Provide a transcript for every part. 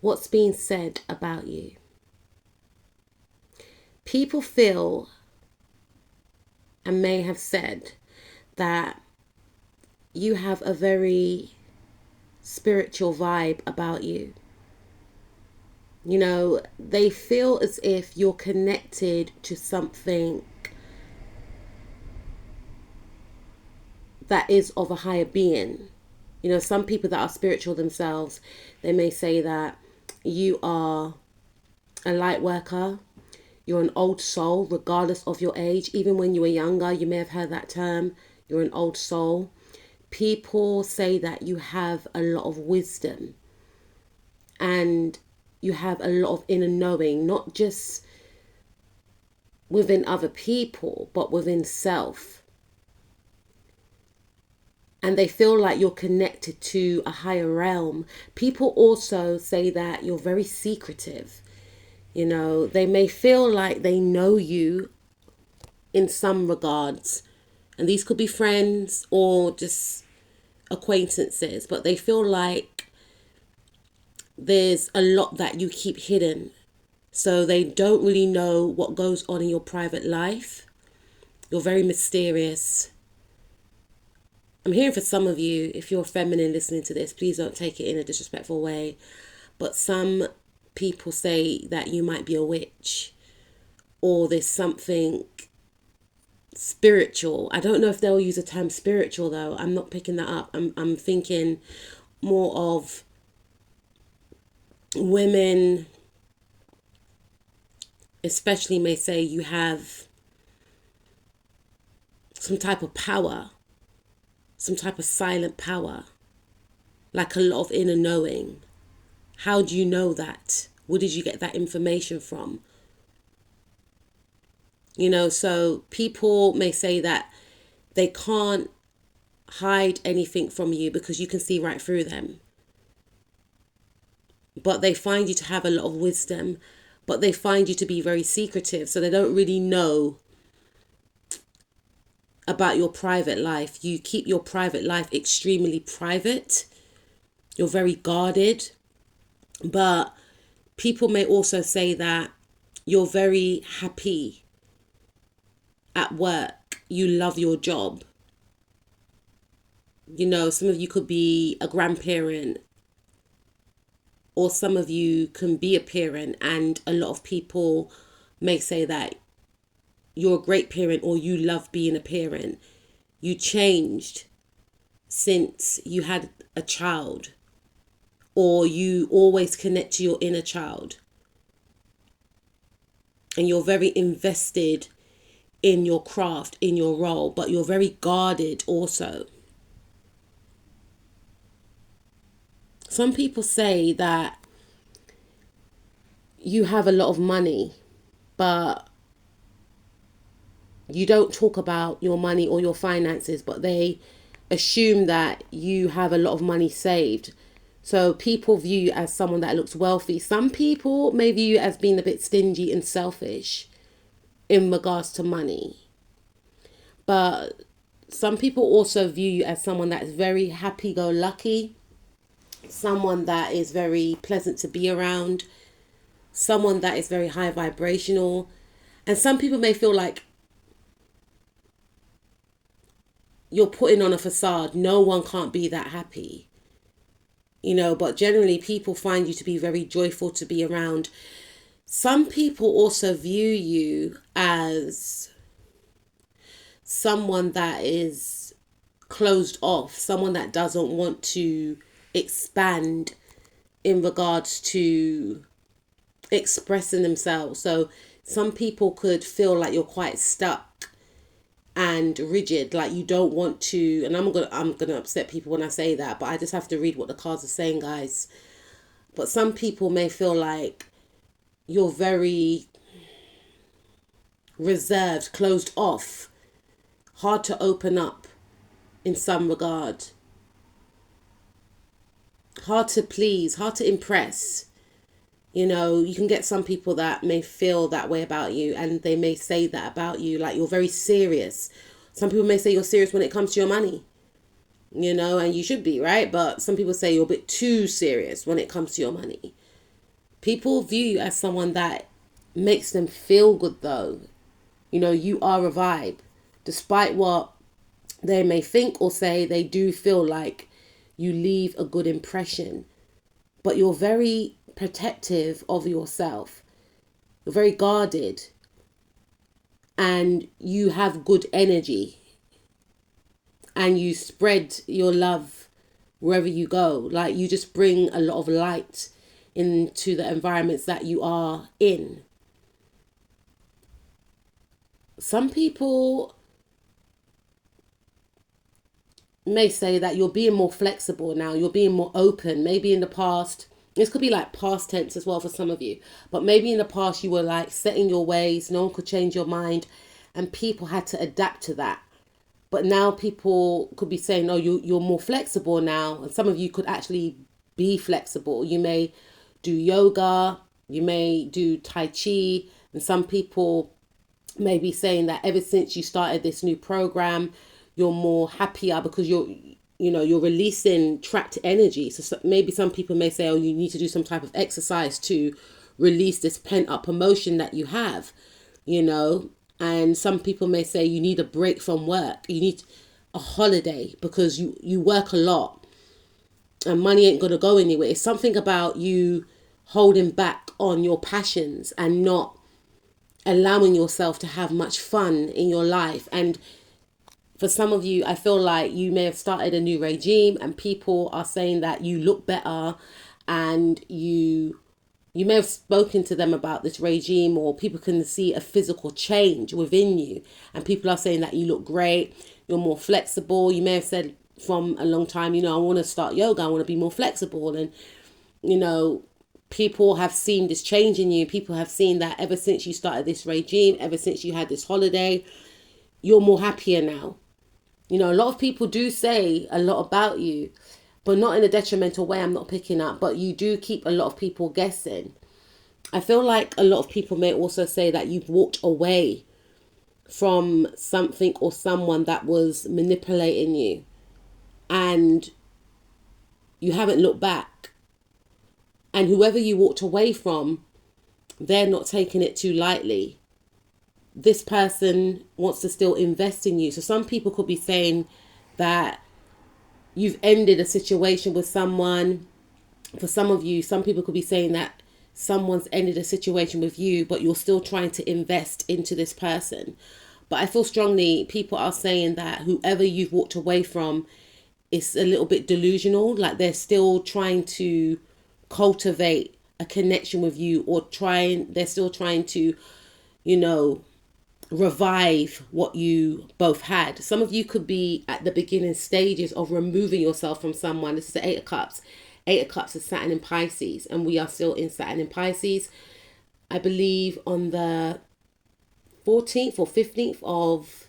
what's being said about you. People feel and may have said that you have a very spiritual vibe about you. You know, they feel as if you're connected to something that is of a higher being. You know, some people that are spiritual themselves, they may say that you are a light worker, you're an old soul, regardless of your age. Even when you were younger, you may have heard that term, you're an old soul. People say that you have a lot of wisdom and you have a lot of inner knowing, not just within other people, but within self. And they feel like you're connected to a higher realm. People also say that you're very secretive. You know, they may feel like they know you in some regards. And these could be friends or just acquaintances, but they feel like there's a lot that you keep hidden. So they don't really know what goes on in your private life. You're very mysterious. I'm hearing for some of you, if you're feminine listening to this, please don't take it in a disrespectful way. But some people say that you might be a witch or there's something spiritual. I don't know if they'll use the term spiritual though. I'm not picking that up. I'm thinking more of women especially may say you have some type of power, some type of silent power, like a lot of inner knowing. How do you know that? Where did you get that information from? You know, so people may say that they can't hide anything from you because you can see right through them. But they find you to have a lot of wisdom, but they find you to be very secretive. So they don't really know about your private life. You keep your private life extremely private. You're very guarded. But people may also say that you're very happy at work. You love your job. You know, some of you could be a grandparent, or some of you can be a parent, and a lot of people may say that you're a great parent or you love being a parent. You changed since you had a child, or you always connect to your inner child. And you're very invested in your craft, in your role, but you're very guarded also. Some people say that you have a lot of money, but you don't talk about your money or your finances, but they assume that you have a lot of money saved. So people view you as someone that looks wealthy. Some people may view you as being a bit stingy and selfish in regards to money. But some people also view you as someone that is very happy-go-lucky, someone that is very pleasant to be around, someone that is very high vibrational. And some people may feel like you're putting on a facade. No one can't be that happy. You know, but generally people find you to be very joyful to be around. Some people also view you as someone that is closed off, someone that doesn't want to expand in regards to expressing themselves. So some people could feel like you're quite stuck and rigid, like you don't want to, and I'm gonna upset people when I say that, but I just have to read what the cards are saying, guys. But some people may feel like you're very reserved, closed off, hard to open up in some regard, hard to please, hard to impress. You know, you can get some people that may feel that way about you, and they may say that about you, like you're very serious. Some people may say you're serious when it comes to your money, you know, and you should be, right? But some people say you're a bit too serious when it comes to your money. People view you as someone that makes them feel good though. You know, you are a vibe. Despite what they may think or say, they do feel like you leave a good impression. But you're very protective of yourself. You're very guarded. And you have good energy. And you spread your love wherever you go. Like, you just bring a lot of light into the environments that you are in. Some people may say that you're being more flexible now, you're being more open. Maybe in the past, this could be like past tense as well for some of you, but maybe in the past you were like set in your ways, no one could change your mind, and people had to adapt to that. But now people could be saying, oh, you're more flexible now. And some of you could actually be flexible. You may do yoga, you may do Tai Chi, and some people may be saying that ever since you started this new program, you're more happier because you're releasing trapped energy. So maybe some people may say, oh, you need to do some type of exercise to release this pent up emotion that you have, you know. And some people may say you need a break from work. You need a holiday because you work a lot and money ain't going to go anywhere. It's something about you holding back on your passions and not allowing yourself to have much fun in your life. And for some of you, I feel like you may have started a new regime and people are saying that you look better, and you may have spoken to them about this regime, or people can see a physical change within you, and people are saying that you look great, you're more flexible. You may have said from a long time, you know, I want to start yoga, I want to be more flexible. And, you know, people have seen this change in you. People have seen that ever since you started this regime, ever since you had this holiday, you're more happier now. You know, a lot of people do say a lot about you, but not in a detrimental way. I'm not picking up, but you do keep a lot of people guessing. I feel like a lot of people may also say that you've walked away from something or someone that was manipulating you, and you haven't looked back. And whoever you walked away from, they're not taking it too lightly. This person wants to still invest in you. So some people could be saying that you've ended a situation with someone. For some of you, some people could be saying that someone's ended a situation with you, but you're still trying to invest into this person. But I feel strongly people are saying that whoever you've walked away from is a little bit delusional. Like, they're still trying to cultivate a connection with you, or they're still trying to, you know, revive what you both had. Some of you could be at the beginning stages of removing yourself from someone. This is the 8 of Cups. 8 of Cups is Saturn in Pisces, and we are still in Saturn in Pisces. I believe on the 14th or 15th of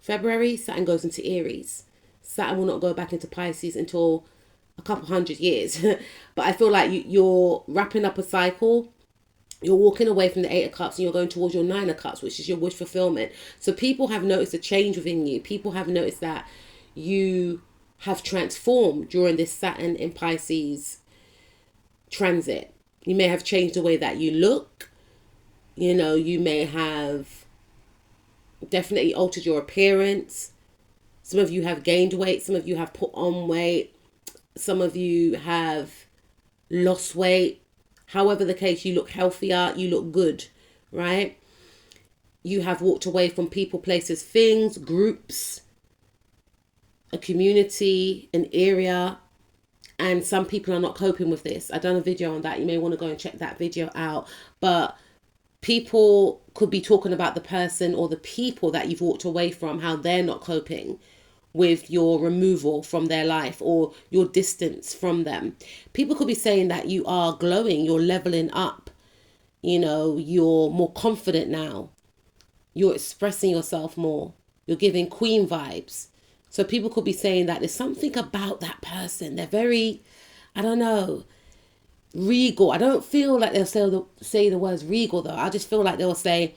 February, Saturn goes into Aries. Saturn will not go back into Pisces until a couple hundred years. But I feel like you're wrapping up a cycle. You're walking away from the 8 of Cups and you're going towards your 9 of Cups, which is your wish fulfillment. So people have noticed a change within you. People have noticed that you have transformed during this Saturn in Pisces transit. You may have changed the way that you look. You know, you may have definitely altered your appearance. Some of you have gained weight. Some of you have put on weight. Some of you have lost weight. However the case, you look healthier, you look good, right? You have walked away from people, places, things, groups, a community, an area, and some people are not coping with this. I've done a video on that. You may want to go and check that video out. But people could be talking about the person or the people that you've walked away from, how they're not coping with your removal from their life or your distance from them. People could be saying that you are glowing, you're leveling up, you know, you're more confident now, you're expressing yourself more, you're giving queen vibes. So people could be saying that there's something about that person. They're very, I don't know, regal. I don't feel like they'll say the words regal though. I just feel like they'll say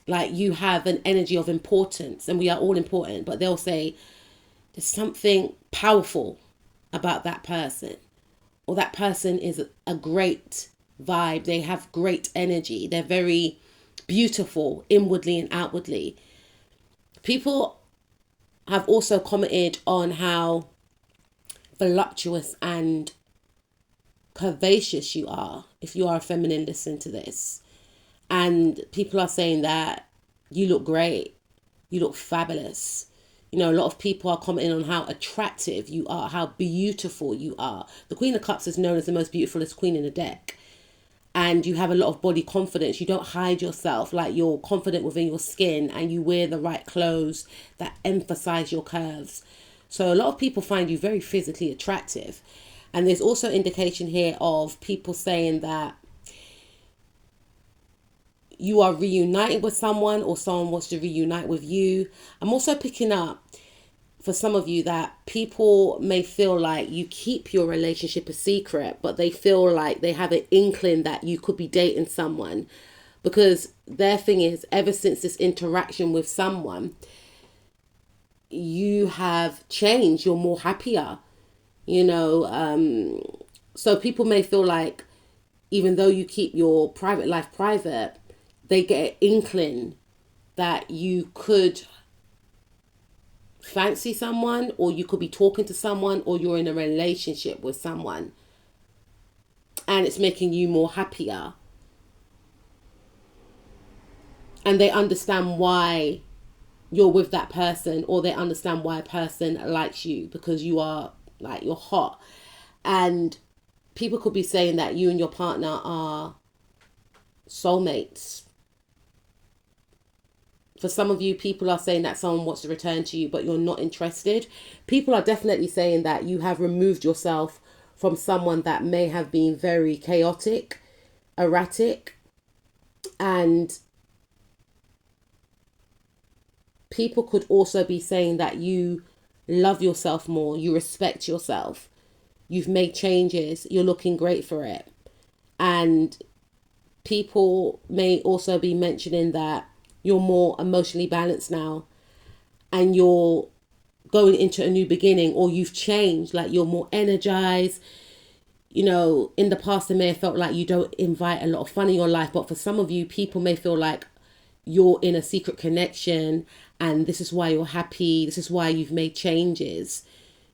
like you have an energy of importance, and we are all important, but they'll say there's something powerful about that person, or that person is a great vibe. They have great energy. They're very beautiful inwardly and outwardly. People have also commented on how voluptuous and curvaceous you are if you are a feminine listening to this. And people are saying that you look great. You look fabulous. You know, a lot of people are commenting on how attractive you are, how beautiful you are. The Queen of Cups is known as the most beautifulest queen in the deck. And you have a lot of body confidence. You don't hide yourself, like you're confident within your skin, and you wear the right clothes that emphasize your curves. So a lot of people find you very physically attractive. And there's also indication here of people saying that you are reuniting with someone, or someone wants to reunite with you. I'm also picking up for some of you that people may feel like you keep your relationship a secret, but they feel like they have an inkling that you could be dating someone, because their thing is, ever since this interaction with someone, you have changed. You're more happier, you know. So people may feel like even though you keep your private life private, they get an inkling that you could fancy someone, or you could be talking to someone, or you're in a relationship with someone, and it's making you more happier. And they understand why you're with that person, or they understand why a person likes you, because you are like, you're hot. And people could be saying that you and your partner are soulmates. For some of you, people are saying that someone wants to return to you, but you're not interested. People are definitely saying that you have removed yourself from someone that may have been very chaotic, erratic, and people could also be saying that you love yourself more, you respect yourself, you've made changes, you're looking great for it. And people may also be mentioning that you're more emotionally balanced now, and you're going into a new beginning, or you've changed, like you're more energized. You know, in the past, it may have felt like you don't invite a lot of fun in your life, but for some of you, people may feel like you're in a secret connection, and this is why you're happy. This is why you've made changes,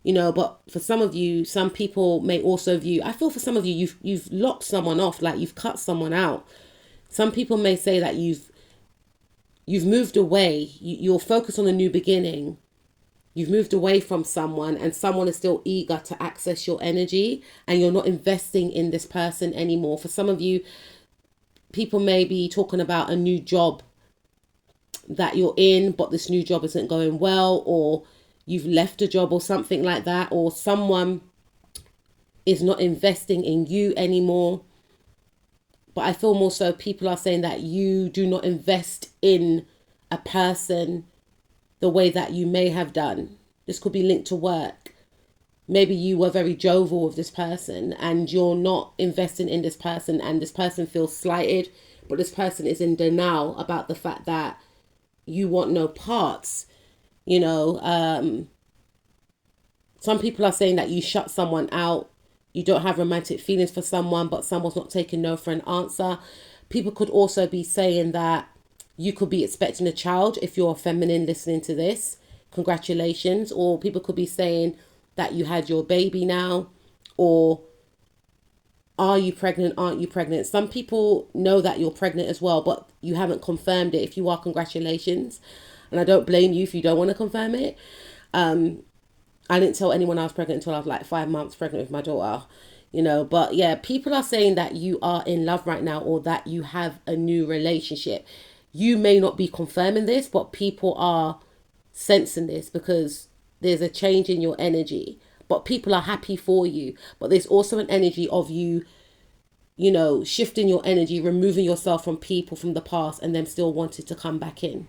you know. But for some of you, some people may also view, I feel for some of you, you've locked someone off, like you've cut someone out. Some people may say that you've moved away. You're focused on a new beginning. You've moved away from someone, and someone is still eager to access your energy, and you're not investing in this person anymore. For some of you, people may be talking about a new job that you're in, but this new job isn't going well, or you've left a job or something like that, or someone is not investing in you anymore. But I feel more so people are saying that you do not invest in a person the way that you may have done. This could be linked to work. Maybe you were very jovial with this person, and you're not investing in this person, and this person feels slighted, but this person is in denial about the fact that you want no parts. You know, some people are saying that you shut someone out. You don't have romantic feelings for someone, but someone's not taking no for an answer. People could also be saying that you could be expecting a child if you're a feminine listening to this. Congratulations. Or people could be saying that you had your baby now, or are you pregnant? Aren't you pregnant? Some people know that you're pregnant as well, but you haven't confirmed it. If you are, congratulations. And I don't blame you if you don't want to confirm it. I didn't tell anyone I was pregnant until I was like 5 months pregnant with my daughter, you know. But yeah, people are saying that you are in love right now, or that you have a new relationship. You may not be confirming this, but people are sensing this, because there's a change in your energy. But people are happy for you. But there's also an energy of you, you know, shifting your energy, removing yourself from people from the past, and them still wanted to come back in.